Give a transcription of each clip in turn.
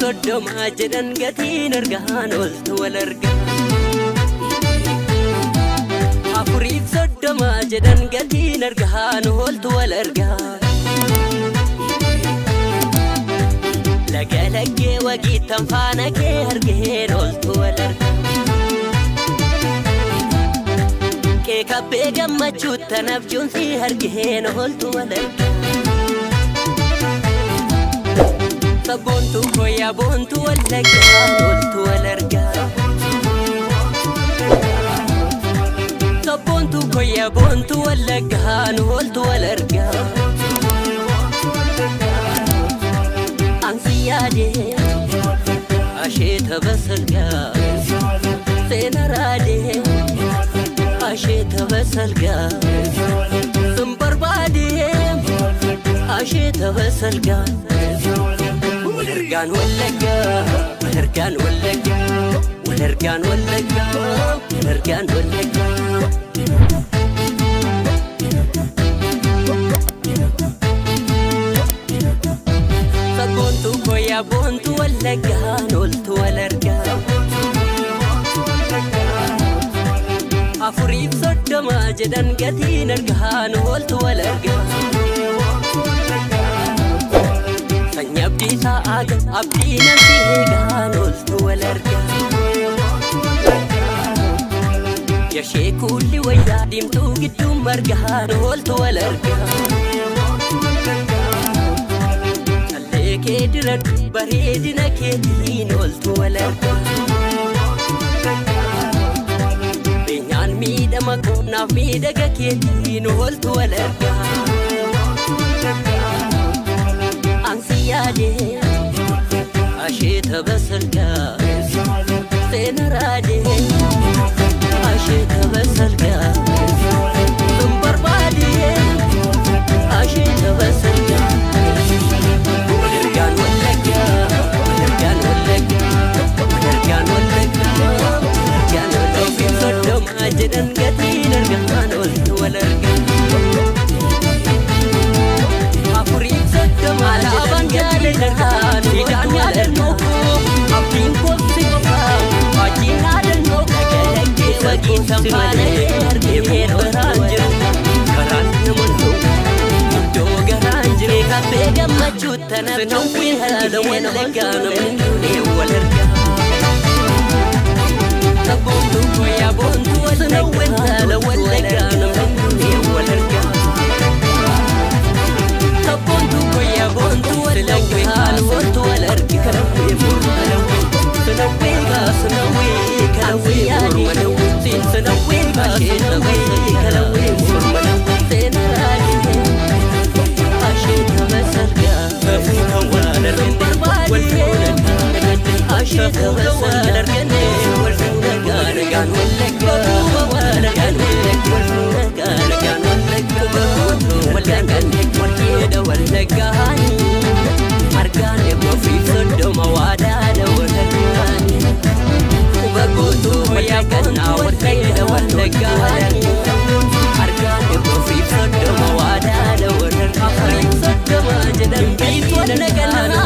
soddoma jedhan gatiin argaan oltu wal argaa Afuriif soddoma jedhan gatiin argaan oltu wal argaa Laga laggee wagiitan faana kee argeen oltu wal argaa Kee kabbee gammachuutti nafjuun si argeen oltu wal argaa Sabontu koya bontu walaga oltu walarga Sabontu koya bontu walaga oltu walarga Ansiyade asheta basalga Senarade asheta basalga Sumbarbade asheta basalga Walargan walaga, walargan walaga, walargan walaga, walargan walaga. Sabontu koya bontu walaga, oltu walarga. Afuriif soddoma jedhan gatiin argaan oltu walarga. Abdi saaga abdi nanti heegaan oltu wal argaa Yashee kulli wayyaa diimtuu gidduu margaan oltu wal argaa Kallee kee diradhu bareedina keetiin oltu wal argaa Beenyaan miidhama koomnaaf miidhaga keetiin oltu wal argaa Ansiyade asheta basalga Senarade asheta basalga Sumbarbade asheta basalga Walargan walaga, walargan walaga, walargan walaga, walargan walaga Soddoma jedhan gatiin argaan oltu walarga Afuriif soddoma alaabaan jaalallaan Hidhaan yaadannooku abdiin koofsi qofaa Wajjin yaadannoo kagalaggee wagiitan faana kee argeen baraan jiru Karaan naman ta'u iddoo garaan jiru Kabbee gammachuutti nafjuun haala walagaa namni duunee wal argaa Sabboontu koyaa boontu walagaa walagaa namni duunee wal argaa Sabontu koya bontu walaga oltu wal argaa Sanawega sanawega kalawe sin sanawega sanawega kalawe Senarade asheta basalga Safuka walargane walfulaga asheta basalga walfulaga Ragan walaga walargan walaga walfulaga Ragan walaga wallargan Warkeeda walagaani argaane moofiif soddoma waadaadha walagaani Kubagootu walagannaa warkeeda walagaani argaane moofiif soddoma waadaadha walagaani Afuriif soddoma jedhan biitu walagaana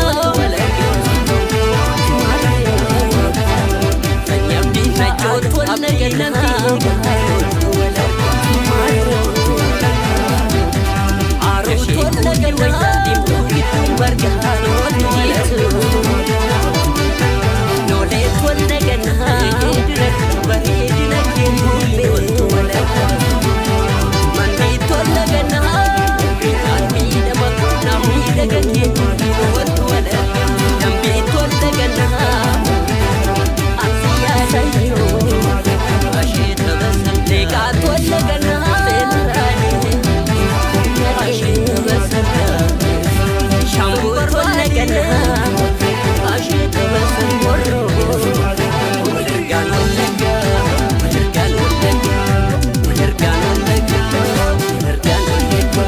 Sanyabdii fejjootu walagaana Walaga dimtu itu bargaan oltu walaga Noleet walaga diradhu bareedina keetiin oltu walaga Mandiit walaga Beenyaan miidhama koomnaaf miidhaga keetiin oltu walaga Dambiit walaga Ansiyaasayyoo asheta basal Leeqaat walaga Asheta basalga Shambur walaga asheta basalga Walargan walaga, walargan walaga, walargan walaga, walargan walaga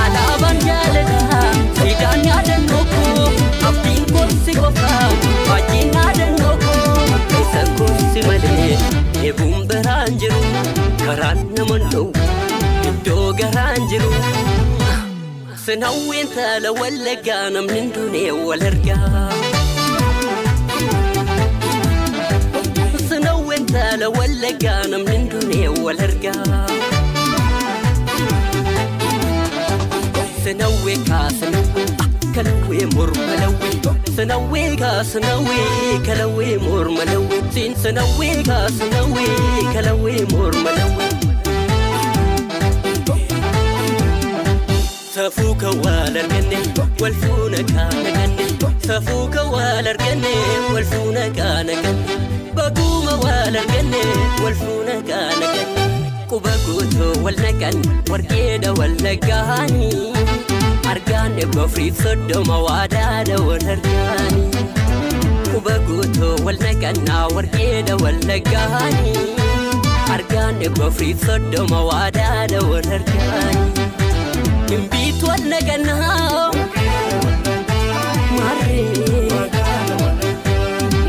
Alaabaan jaalalaa hidhaan yaadannooku abdiin koofsi qofaa Wajjin yaadannooku Ebuun baraan jiru karaan naman dha'u iddoo garaan jiru Sinawween tala wallaggaa namni hundee wal argaa Sinawween tala wallaggaa namni hundee wal argaa Sinawwee kaasinawwee kalawwee mormalawwee Sinawwee kaasinawwee kalawwee mormalawwee Siin sinawwee kaasinawwee kalawwee mormalawwee Safuka walarganne walfuna kana ganne Safuka walarganne walfuna kana ganne Baguma walarganne walfuna kana ganne Quba guutuu walnagan warqeedha wallaggaani Argaanne gofriif soddoma waadaadha wal argaani Quba guutuu walnagan warqeedha wallaggaani Argaanne gofriif soddoma waadaadha wal argaani Imbit wallagana Marre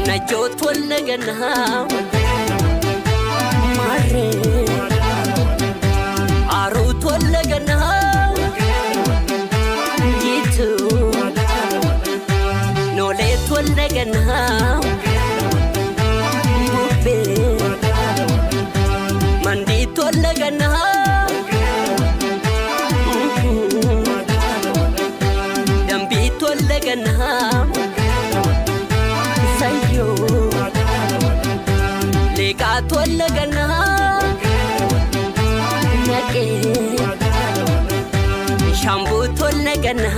Najot wallagana Marre Arut wallagana Gitu Nolet wallagana Mubbe Mandit wallagana Sayo Legat wallagana Nage Shambut wallagana